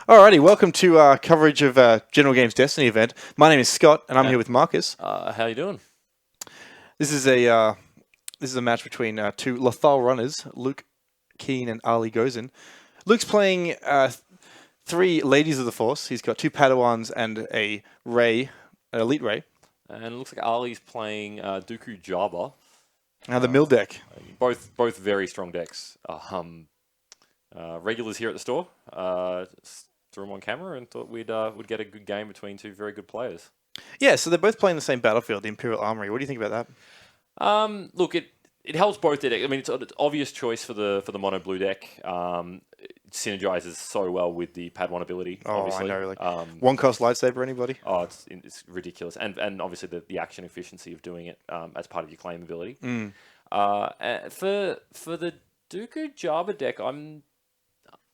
Alrighty, welcome to our coverage of General Games Destiny event. My name is Scott, and I'm here with Marcus. How you doing? This is a match between two lethal runners, Luke, Kein, and Ali Ghosn. Luke's playing three Ladies of the Force. He's got two Padawans and a Ray, an Elite Ray. And it looks like Ali's playing Dooku Jabba. Now the mill deck. Both very strong decks. Regulars here at the store. Threw them on camera and thought we'd get a good game between two very good players. Yeah, so they're both playing the same battlefield, the Imperial Armory. What do you think about that? Look, it helps both their decks. I mean, it's an obvious choice for the mono blue deck. It synergizes so well with the Pad 1 ability. Oh, obviously. I know. One cost lightsaber, anybody? Oh, it's ridiculous, and obviously the action efficiency of doing it as part of your claim ability. For the Dooku Jabba deck, I'm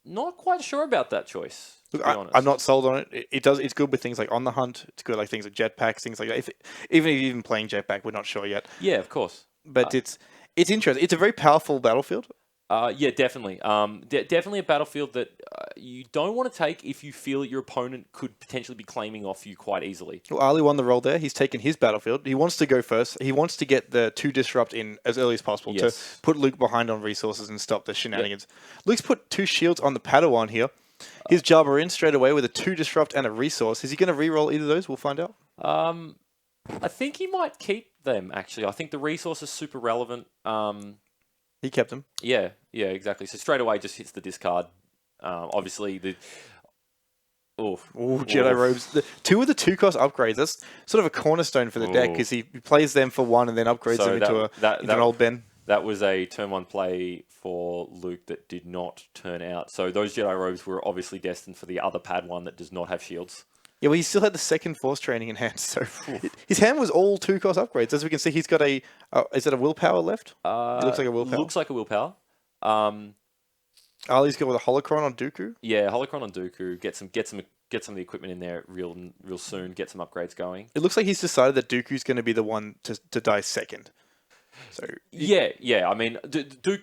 not quite sure about that choice. Look, I'm not sold on it. It's good with things like On the Hunt. It's good like things like jetpacks, things like that. Even playing jetpack, we're not sure yet. Yeah, of course. But it's interesting. It's a very powerful battlefield. Yeah, definitely. Definitely a battlefield that you don't want to take if you feel that your opponent could potentially be claiming off you quite easily. Well, Ali won the role there. He's taken his battlefield. He wants to go first. He wants to get the 2 disrupt in as early as possible to put Luke behind on resources and stop the shenanigans. Yep. Luke's put 2 shields on the Padawan here. His Jabba in straight away with a 2 disrupt and a resource. Is he going to re-roll either of those? We'll find out. I think he might keep them, actually. I think the resource is super relevant. He kept them. Yeah, exactly. So straight away just hits the discard. Obviously, the... Jedi robes. 2 of the 2-cost upgrades. That's sort of a cornerstone for the deck because he plays them for 1 and then upgrades them into an old Ben. That was a turn 1 play for Luke that did not turn out. So those Jedi robes were obviously destined for the other Pad 1 that does not have shields. Yeah, well, he still had the second Force training in hand, so his hand was all 2-cost upgrades. As we can see, he's got a... is it a willpower left? It looks like a willpower. Looks like a willpower. Ali's got with a holocron on Dooku. Yeah, holocron on Dooku. Get some of the equipment in there real soon. Get some upgrades going. It looks like he's decided that Dooku's going to be the one to die second. So yeah. I mean, Duke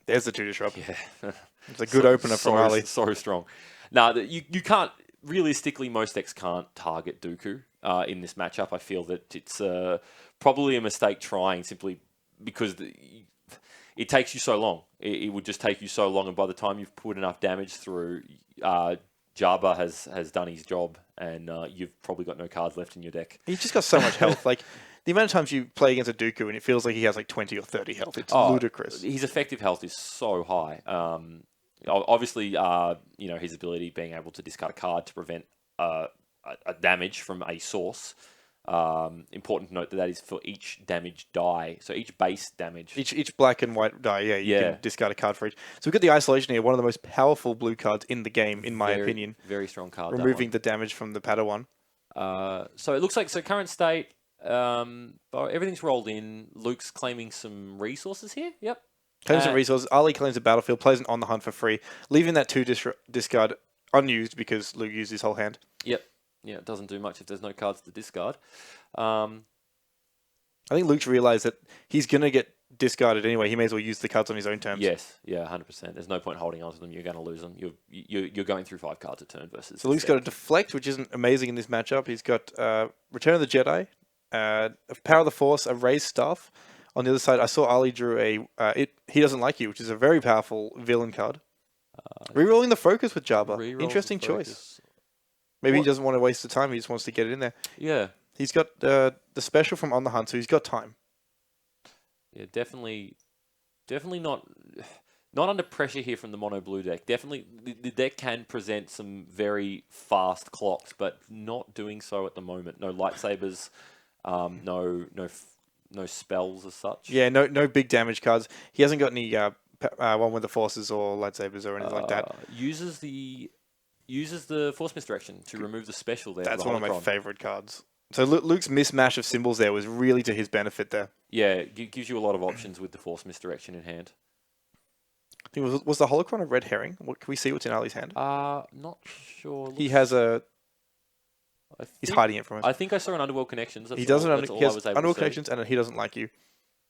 there's the 2 disrupt. Yeah, it's a good opener from Ali. So strong. Now you can't. Realistically, most decks can't target Dooku in this matchup. I feel that it's probably a mistake trying simply because it takes you so long. It would just take you so long, and by the time you've put enough damage through, Jabba has done his job, and you've probably got no cards left in your deck. He's just got so much health. Like the amount of times you play against a Dooku and it feels like he has like 20 or 30 health. It's ludicrous. His effective health is so high. Obviously, his ability being able to discard a card to prevent a damage from a source. Important to note that is for each damage die. So each base damage. Each black and white die, you can discard a card for each. So we've got the Isolation here, one of the most powerful blue cards in the game, in my opinion. Very strong card. Removing the damage from the Padawan. So it looks like, current state, everything's rolled in. Luke's claiming some resources here. Yep. Claims some resources. Ali claims a battlefield, plays an On the Hunt for free, leaving that 2 discard unused because Luke used his whole hand. Yep. Yeah, it doesn't do much if there's no cards to discard. I think Luke's realised that he's going to get discarded anyway. He may as well use the cards on his own terms. Yes, yeah, 100%. There's no point holding on to them. You're going to lose them. You're going through 5 cards a turn versus... So Luke's got a Deflect, which isn't amazing in this matchup. He's got Return of the Jedi, Power of the Force, a Raised Staff. On the other side, I saw Ali drew a He Doesn't Like You, which is a very powerful villain card. Rerolling the Focus with Jabba. Interesting choice. Maybe he doesn't want to waste the time. He just wants to get it in there. Yeah. He's got the special from On the Hunt, so he's got time. Yeah, definitely not under pressure here from the mono blue deck. Definitely, the deck can present some very fast clocks, but not doing so at the moment. No lightsabers, no spells as such. Yeah, no big damage cards. He hasn't got any one with the forces or lightsabers or anything like that. Uses the Force Misdirection to remove the special there. That's one of my favourite cards. So Luke's mismatch of symbols there was really to his benefit there. Yeah, it gives you a lot of options with the Force Misdirection in hand. I think was the Holocron a red herring? What can we see what's in Ali's hand? Not sure. He has he's hiding it from us. I think I saw an Underworld Connections. He has Underworld Connections and He Doesn't Like You.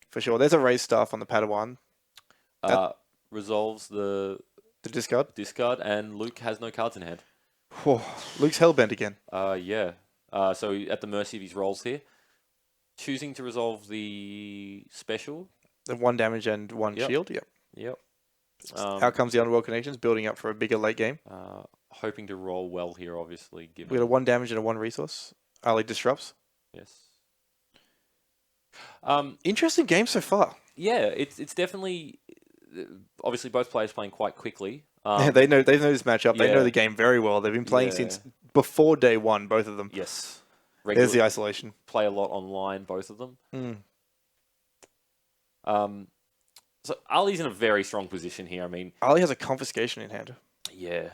For sure. There's a Raised Staff on the Padawan. Resolves the The discard. Discard, and Luke has no cards in hand. Whoa, Luke's hellbent again. Yeah. So at the mercy of his rolls here. Choosing to resolve the special. The 1 damage and 1 shield. Yep. Yep. How comes the Underworld Connections building up for a bigger late game? Hoping to roll well here, obviously. We got a 1 damage and a 1 resource. Ali disrupts. Yes. Interesting game so far. Yeah, it's definitely obviously both players playing quite quickly. They've known this matchup. They know the game very well. They've been playing since before day 1, both of them. Yes. There's the isolation. Play a lot online, both of them. So Ali's in a very strong position here. I mean, Ali has a confiscation in hand. Yeah.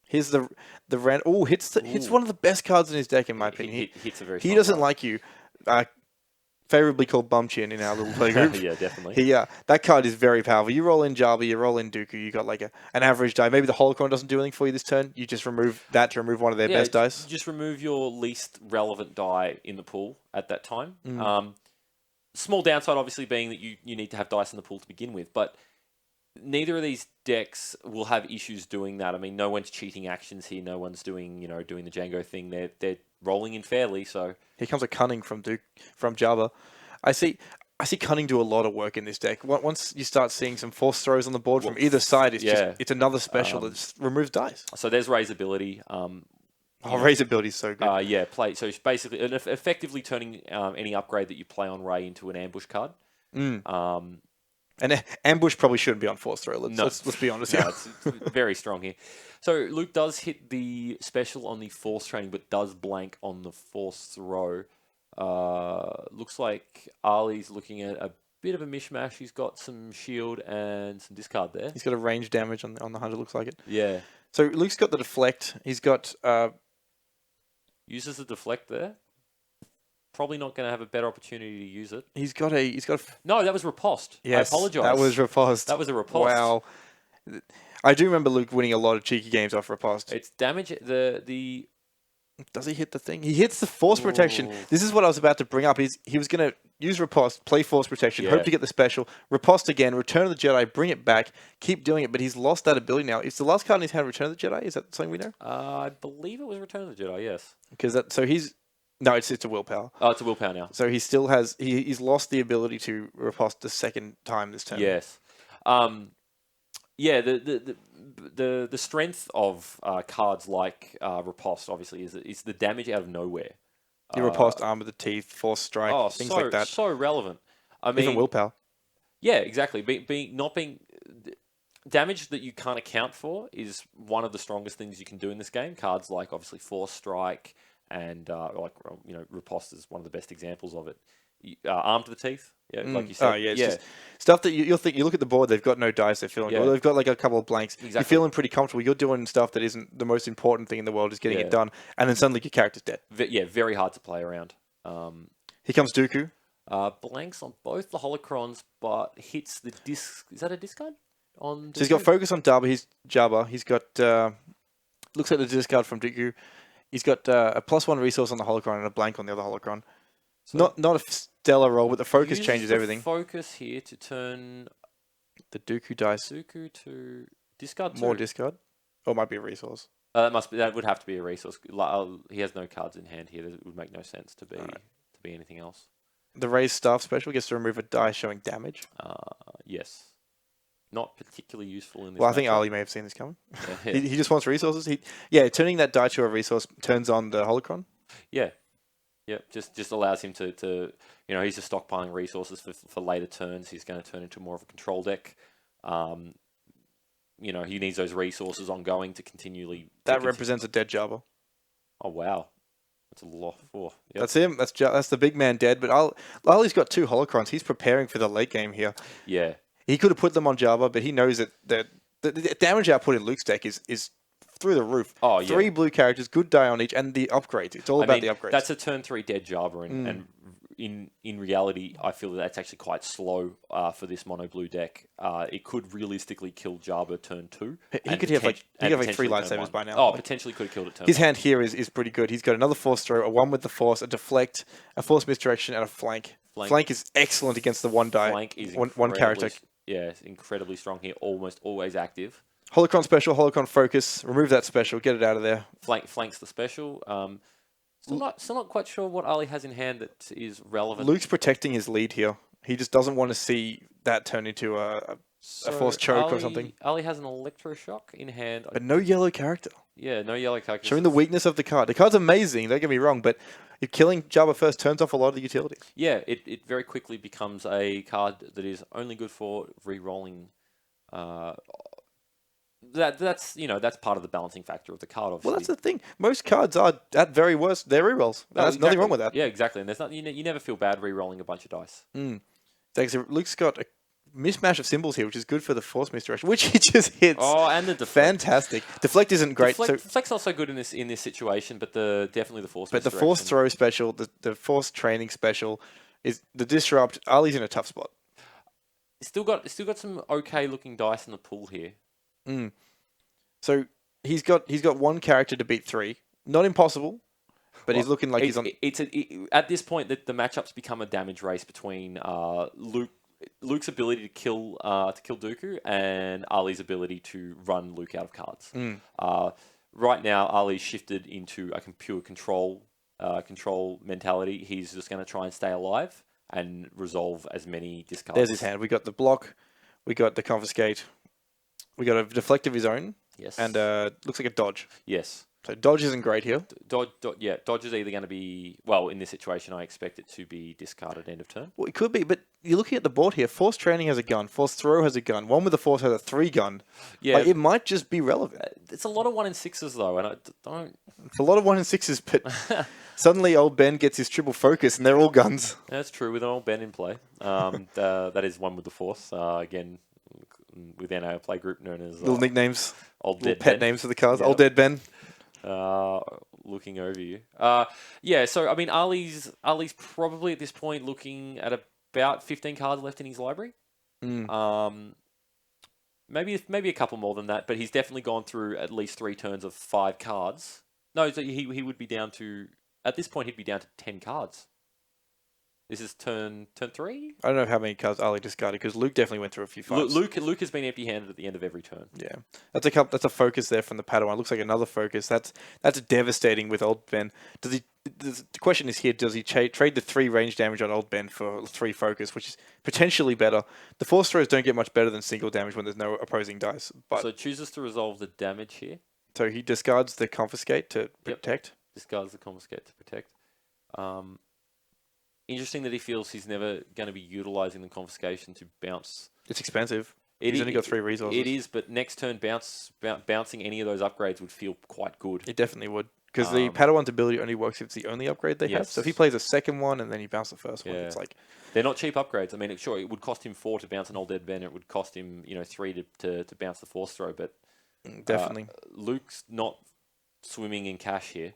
Here's the rand. Oh, hits one of the best cards in his deck, in my opinion. Hits a very. He doesn't like you. Favorably called Bumchin in our little play group. Yeah, definitely. That card is very powerful. You roll in Jabba, you roll in Dooku, you got like an average die. Maybe the Holocron doesn't do anything for you this turn. You just remove that to remove one of their best dice. Just remove your least relevant die in the pool at that time. Small downside, obviously, being that you need to have dice in the pool to begin with, but neither of these decks will have issues doing that. I mean, no one's cheating actions here. No one's doing the Django thing. They're rolling in fairly. So here comes a Cunning from Jabba. I see Cunning do a lot of work in this deck. Once you start seeing some force throws on the board from either side, it's another special that removes dice. So there's Ray's ability. Ray's ability is so good. Play. So it's basically effectively turning any upgrade that you play on Ray into an ambush card. And ambush probably shouldn't be on force throw. Let's be honest. It's very strong here. So Luke does hit the special on the force training, but does blank on the force throw. Looks like Ali's looking at a bit of a mishmash. He's got some shield and some discard there. He's got a range damage on the 100. Looks like it. Yeah. So Luke's got the deflect. He's got uses the deflect there. Probably not going to have a better opportunity to use it. He's got a. No, that was riposte. Yes, I apologize. That was riposte. That was a riposte. Wow. I do remember Luke winning a lot of cheeky games off riposte. It's damage. The Does he hit the thing? He hits the force protection. This is what I was about to bring up. He was going to use riposte, play force protection, hope to get the special, riposte again, Return of the Jedi, bring it back, keep doing it, but he's lost that ability now. Is the last card in his hand Return of the Jedi? Is that something we know? I believe it was Return of the Jedi. Yes. No, it's a willpower. Oh, it's a willpower now. So he still has he's lost the ability to riposte the second time this turn. Yes. The strength of cards like riposte obviously is the damage out of nowhere. You riposte, Arm of the Teeth, Force Strike, things like that. So relevant. I mean, even willpower. Yeah, exactly. Not being damage that you can't account for is one of the strongest things you can do in this game. Cards like obviously Force Strike and riposte is one of the best examples of it. Arm to the Teeth, like you said. Just stuff that you'll think. You look at the board, they've got no dice. They're feeling. Well, they've got like a couple of blanks. Exactly. You're feeling pretty comfortable. You're doing stuff that isn't the most important thing in the world. Is getting it done, and then suddenly your character's dead. Very hard to play around. Here comes Dooku. Blanks on both the holocrons, but hits the disc. Is that a discard? So he's got focus on Jabba. He's got looks like the discard from Dooku. He's got a +1 resource on the holocron and a blank on the other holocron. So not a stellar roll, but the focus changes everything. Focus here to turn the Dooku dice. Dooku to discard. More discard, or it might be a resource. That would have to be a resource. He has no cards in hand here. It would make no sense to be anything else. The raised staff special gets to remove a die showing damage. Yes. Not particularly useful in this. Well, I think Ali may have seen this coming. He just wants resources. Turning that die to a resource turns on the holocron. Yeah. Just allows him to he's just stockpiling resources for later turns. He's going to turn into more of a control deck. He needs those resources ongoing to continually. That represents a dead Jabba. Oh wow, that's a lot. Yep. That's him. That's the big man dead. But Ali's got 2 holocrons. He's preparing for the late game here. Yeah. He could have put them on Jabba, but he knows that the damage output in Luke's deck is through the roof. Oh, yeah. 3 blue characters, good die on each, and the upgrades. It's all about the upgrades. That's a turn 3 dead Jabba, and in reality, I feel that's actually quite slow for this mono blue deck. It could realistically kill Jabba turn 2. He could have like 3 lightsabers by now. Oh, potentially could have killed it turn 1. His hand here is pretty good. He's got another force throw, a 1 with the force, a deflect, a force misdirection, and a flank. Flank is excellent against the 1 die. Flank is one character. it's incredibly strong here. Almost always active. Holocron special, Holocron focus. Remove that special. Get it out of there. Flanks the special. Still not quite sure what Ali has in hand that is relevant. Luke's protecting his lead here. He just doesn't want to see that turn into a force choke or something. Ali has an electroshock in hand. But no yellow character. Yeah, no yellow character. Showing the weakness of the card. The card's amazing, don't get me wrong, but if killing Jabba first turns off a lot of the utility. Yeah, it very quickly becomes a card that is only good for re-rolling. That's part of the balancing factor of the card, obviously. Well, that's the thing. Most cards are, at very worst, they're rerolls. There's nothing wrong with that. Yeah, exactly. And there's not, you never feel bad re-rolling a bunch of dice. So Luke's got a mismatch of symbols here, which is good for the force misdirection, which he just hits. Oh, and the deflect. Fantastic. Deflect isn't great. Deflect's not so good in this situation, but definitely the force. But the force throw special, the force training special, is the disrupt. Ali's in a tough spot. Still got some okay looking dice in the pool here. So he's got one character to beat 3. Not impossible, but he's looking like he's on. At this point, the matchups become a damage race between Luke's ability to kill Dooku and Ali's ability to run Luke out of cards. Right now, Ali's shifted into a pure control mentality. He's just going to try and stay alive and resolve as many discards. There's his hand. We got the block. We got the confiscate. We got a deflect of his own. Yes. And looks like a dodge. Yes. So dodge isn't great here. Dodge is either going to be, well, in this situation, I expect it to be discarded end of turn. Well, it could be, but you're looking at the board here. Force training has a gun. Force throw has a gun. One with the force has a 3 gun. Yeah. Like, it might just be relevant. It's a lot of 1 in 6s though, and I don't. It's a lot of 1 in 6s, but suddenly old Ben gets his triple focus, and they're all guns. That's true with an old Ben in play. That is one with the force. Again, within our play group known as little nicknames, old little dead pet Ben. names for the cards. Yep. Old dead Ben. Looking over you. Yeah, so I mean, Ali's probably at this point looking at about 15 cards left in his library. Maybe a couple more than that, but he's definitely gone through at least 3 turns of 5 cards. No, so he would be down to, at this point he'd be down to 10 cards. This is turn 3? I don't know how many cards Ali discarded, because Luke definitely went through a few fights. Luke has been empty-handed at the end of every turn. Yeah, that's a focus there from the Padawan. Looks like another focus. That's devastating with old Ben. The question is here: does he trade the 3 range damage on old Ben for 3 focus, which is potentially better? The force throws don't get much better than single damage when there's no opposing dice. But so chooses to resolve the damage here. So he discards the confiscate to protect. Discards the confiscate to protect. Interesting that he feels he's never going to be utilising the confiscation to bounce. It's expensive. He's only got 3 resources. It is, but next turn bouncing any of those upgrades would feel quite good. It definitely would. Because the Padawan's ability only works if it's the only upgrade they have. So if he plays a second one and then he bounces the first one, it's like... They're not cheap upgrades. I mean, sure, it would cost him 4 to bounce an old dead Ben. It would cost him, 3 to bounce the force throw. But definitely. Luke's not swimming in cash here.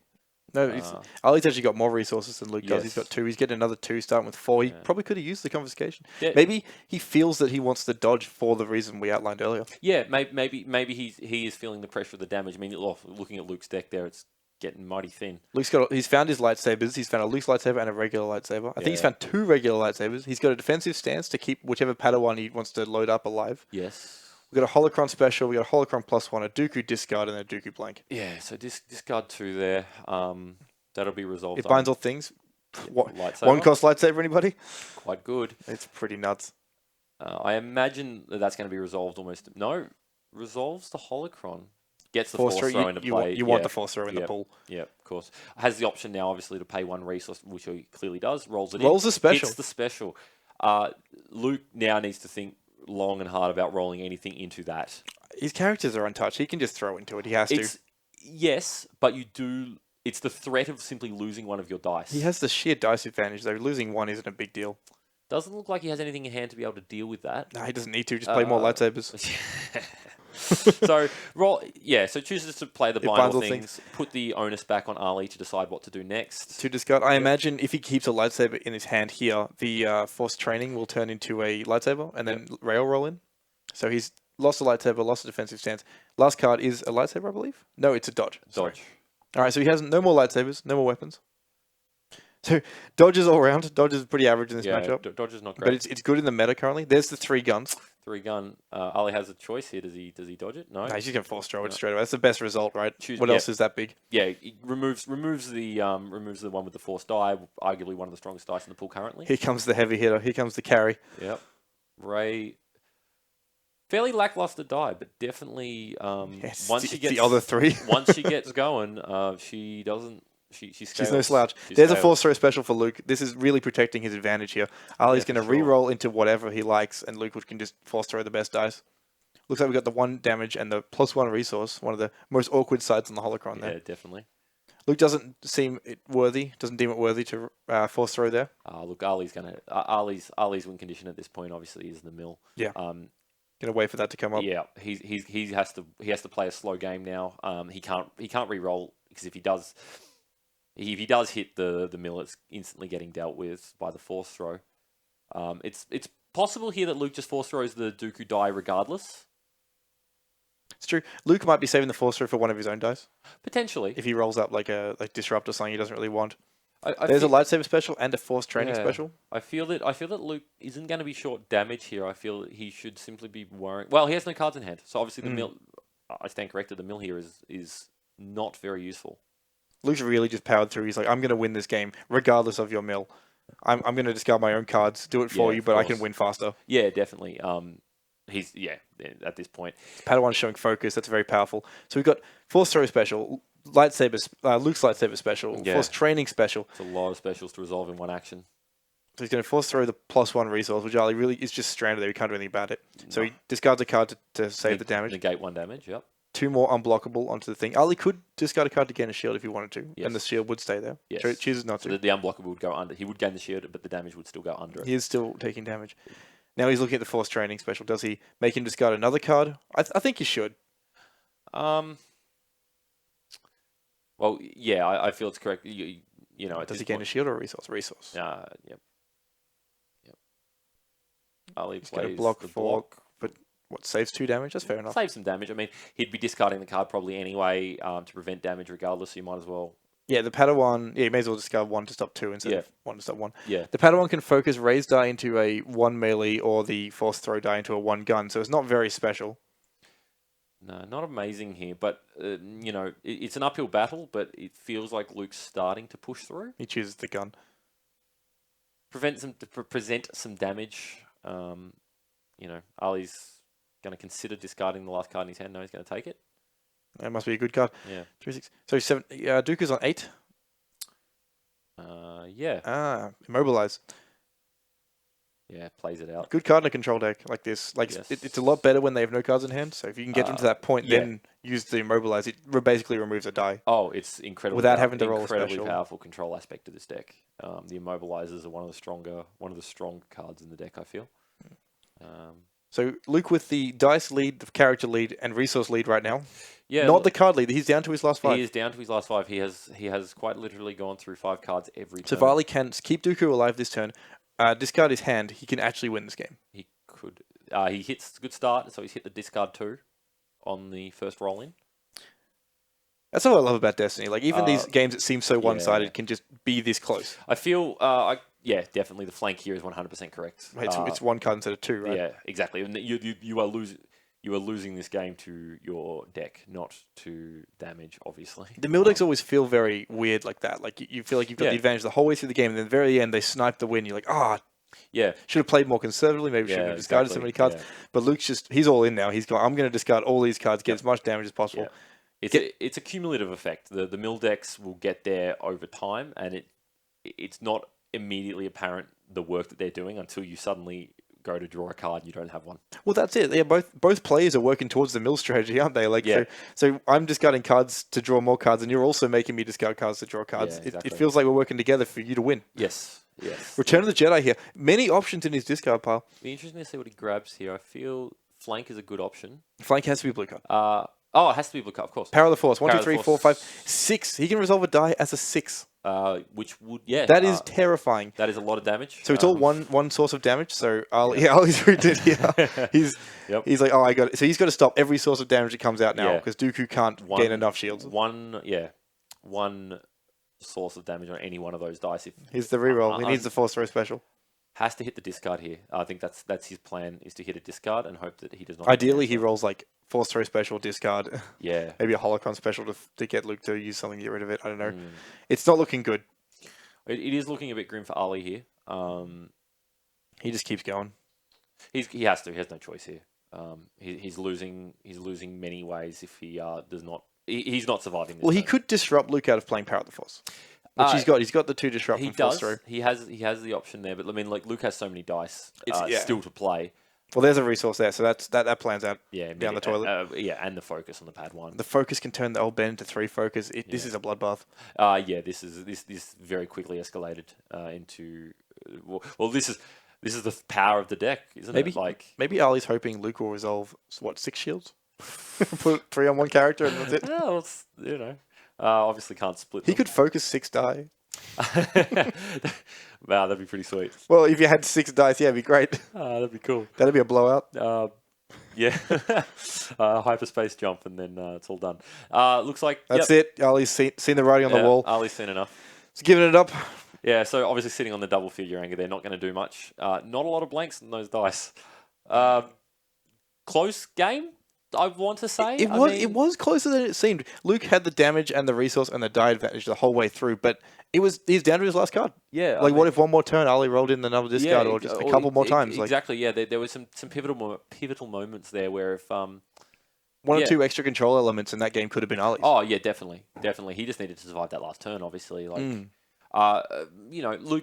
No, Ali's actually got more resources than Luke does. He's got 2. He's getting another 2, starting with 4. He probably could have used the confiscation. Yeah. Maybe he feels that he wants to dodge for the reason we outlined earlier. Yeah, maybe he is feeling the pressure of the damage. I mean, looking at Luke's deck there, it's getting mighty thin. He's found his lightsabers. He's found a loose lightsaber and a regular lightsaber. I think he's found 2 regular lightsabers. He's got a defensive stance to keep whichever Padawan he wants to load up alive. Yes. We've got a Holocron special. We got a Holocron +1, a Dooku discard, and a Dooku blank. Yeah, so discard 2 there. That'll be resolved. It binds all things. One cost lightsaber, anybody? Quite good. It's pretty nuts. I imagine that's going to be resolved almost. No, resolves the Holocron. Gets the force throw into play. You want the force throw in the pool. Yeah, of course. Has the option now, obviously, to pay 1 resource, which he clearly does. Rolls it in. Rolls the special. Hits the special. Luke now needs to think long and hard about rolling anything into that. His characters are untouched. He can just throw into it. He has to. Yes, but you do... It's the threat of simply losing one of your dice. He has the sheer dice advantage, though. Losing 1 isn't a big deal. Doesn't look like he has anything in hand to be able to deal with that. No, he doesn't need to. Just play more lightsabers. So so chooses to play the bind all things, put the onus back on Ali to decide what to do next. To discard. I imagine if he keeps a lightsaber in his hand here, the force training will turn into a lightsaber and then rail roll in. So he's lost a lightsaber, lost a defensive stance. Last card is a lightsaber, I believe. No, it's a dodge. Dodge. All right, so he has no more lightsabers, no more weapons. So dodges all around. Dodge is pretty average in this Yeah, matchup, Dodge is not but great. it's good in the meta currently. There's the 3 guns. 3 gun. Ali has a choice here. Does he dodge it? No. No, he's just gonna force throw it No. straight away. That's the best result, right? Choose- What yeah. else is that big? Yeah, it removes the one with the force die, arguably one of the strongest dice in the pool currently. Here comes the heavy hitter. Here comes the carry. Yep. Ray, fairly lackluster die, but definitely Yes, once she gets the other 3. once she gets going, she doesn't. She scales. She's no slouch. She There's a scales. force throw special for Luke. This is really protecting his advantage here. Ali's Yeah, going to for sure. re-roll into whatever he likes, and Luke can just force throw the best dice. Looks like we got the 1 damage and the +1 resource. One of the most awkward sides on the holocron there. Yeah, definitely. Luke doesn't deem it worthy to force throw there. Look, Ali's Ali's win condition at this point obviously is the mill. Yeah. Gonna wait for that to come up. Yeah, he has to play a slow game now. He can't re-roll because if he does hit the mill, it's instantly getting dealt with by the force throw. It's possible here that Luke just force throws the Dooku die regardless. It's true. Luke might be saving the force throw for one of his own dice Potentially. if he rolls up like disrupt or something he doesn't really want. I There's a feel- lightsaber special and a force training Yeah. special. I feel that Luke isn't going to be short damage here. I feel that he should simply be worrying. Well, he has no cards in hand, so obviously the mill. I stand corrected. The mill here is not very useful. Luke's really just powered through. He's like, I'm going to win this game regardless of your mill. I'm going to discard my own cards, do it for Yeah, you, of but I course. can win faster. Yeah, definitely. He's at this point. Padawan showing focus. That's very powerful. So we've got force throw special, Luke's lightsaber special, Yeah. force training special. It's a lot of specials to resolve in one action. So he's going to force throw the +1 resource, which Ali really is just stranded there. He can't do anything about it. So No. he discards a card to save the damage. Negate 1 damage. Yep. 2 more unblockable onto the thing. Ali could discard a card to gain a shield if he wanted to, Yes. and the shield would stay there. Yes. So he chooses not So to. the unblockable would go under. He would gain the shield, but the damage would still go under it. He is still taking damage. Now he's looking at the force training special. Does he make him discard another card? I think he should. Well, yeah, I feel it's correct. You know, at Does this he gain a point- shield or a resource? Resource. Yep. Ali He's going to plays block the 4, block. but what, saves 2 damage? That's fair enough. Save some damage. I mean, he'd be discarding the card probably anyway to prevent damage regardless, so you might as well. Yeah, the Padawan, you may as well discard 1 to stop 2 instead of 1 to stop 1. Yeah. The Padawan can focus raise die into a 1 melee or the force throw die into a 1 gun, so it's not very special. No, not amazing here, but, it's an uphill battle, but it feels like Luke's starting to push through. He chooses the gun. Present some damage. Ali's going to consider discarding the last card in his hand. No, he's going to take it. That must be a good card. Yeah. 3, 6. So 7. Dooku's on 8. Yeah. Immobilize. Yeah, plays it out. Good card in a control deck like this. Like Yes. it's a lot better when they have no cards in hand. So if you can get them to that point, yeah. then use the immobilize. It basically removes a die. Oh, it's incredible. Without having to roll a incredibly special. powerful control aspect to this deck. The immobilizers are one of the stronger cards in the deck, I feel. So Luke with the dice lead, the character lead, and resource lead right now. Yeah, Not the card lead. He's down to his last 5. he is down to his last 5. He has quite literally gone through 5 cards every So turn. Varley can keep Dooku alive this turn. Discard his hand. He can actually win this game. He could. He hits a good start, so he's hit the discard 2 on the first roll in. That's what I love about Destiny. Like even these games that seem so one-sided can just be this close. I feel. Definitely the flank here is 100% correct. It's 1 card instead of 2, right? Yeah, exactly. And you are losing this game to your deck, not to damage, obviously. The mill decks always feel very weird like that. Like you feel like you've got the advantage the whole way through the game, and then at the very end they snipe the win. You're like, Yeah. should have played more conservatively. Maybe should have discarded so many cards. yeah. But Luke's he's all in now. He's going, I'm going to discard all these cards, get as much damage as possible. Yeah. It's a cumulative effect. The mill decks will get there over time, and it's not immediately apparent the work that they're doing until you suddenly go to draw a card and you don't have one. Well, that's it. Yeah, both players are working towards the mill strategy, aren't they? Like, so I'm discarding cards to draw more cards, and you're also making me discard cards to draw cards. Yeah, exactly. It feels like we're working together for you to win. Yes. Return of the Jedi here. Many options in his discard pile. Be interesting to see what he grabs here. I feel flank is a good option. Flank has to be a blue card. It has to be blue card, of course. Power of the Force. 1, Power 2, of the 3, 4, Force. 5, 6. He can resolve a die as a 6. Which would That is terrifying. that is a lot of damage. So it's all one source of damage. So Ali's read it here. He's like, I got it. So he's got to stop every source of damage that comes out now because Dooku can't gain enough shields. One source of damage on any one of those dice. If Here's the reroll. He needs the force throw special. has to hit the discard here. I think that's his plan, is to hit a discard and hope that he does not. Ideally, he rolls like force throw special, discard. Yeah. Maybe a holocron special to get Luke to use something to get rid of it. I don't know. It's not looking good. It is looking a bit grim for Ali here. He just keeps going. He has to. He has no choice here. He's losing. He's losing many ways if he does not. He's not surviving this. Well, he turn. could disrupt Luke out of playing Power of the Force. Which he's got. He's got the 2 disrupt He and force does. throw. He has the option there, but I mean, like Luke has so many dice Yeah. still to play. Well, there's a resource there, so that plans out down the toilet. And the focus on the pad 1. The focus can turn the old Ben into 3 focus. This is a bloodbath. This very quickly escalated into. Well, this is the power of the deck, isn't it? Like maybe Ali's hoping Luke will resolve 6 shields. Put 3 on one character and that's it. Well, it's, obviously can't split. He could focus 6 die. Wow, that'd be pretty sweet. Well, if you had 6 dice, yeah, it'd be great. That'd be cool. That'd be a blowout. Yeah, hyperspace jump, and then it's all done. Looks like that's it. Ali's seen the writing on the wall. Ali's seen enough. He's giving it up. Yeah, so obviously sitting on the double figure anger, they're not going to do much. Not a lot of blanks in those dice. Close game, I want to say. It was closer than it seemed. Luke had the damage and the resource and the die advantage the whole way through, but he's down to his last card. Yeah. What if one more turn Ali rolled in another discard or just a couple more times? Exactly, yeah. There was some pivotal moments there where if... one or 2 extra control elements in that game could have been Ali's. Oh, yeah, definitely. He just needed to survive that last turn, obviously. Luke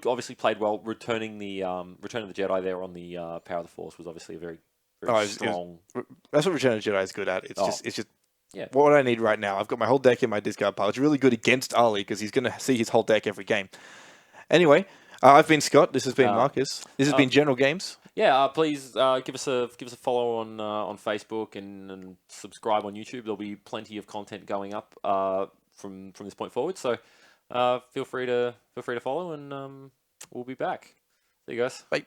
obviously played well. Returning Return of the Jedi there on the Power of the Force was obviously a very strong... That's what Return of the Jedi is good at. It's just what I need right now. I've got my whole deck in my discard pile. It's really good against Ali because he's going to see his whole deck every game. Anyway, I've been Scott. This has been Marcus. This has been General Games. Yeah, please give us a follow on Facebook and subscribe on YouTube. There'll be plenty of content going up from this point forward. So feel free to follow, and we'll be back. See you guys. Bye.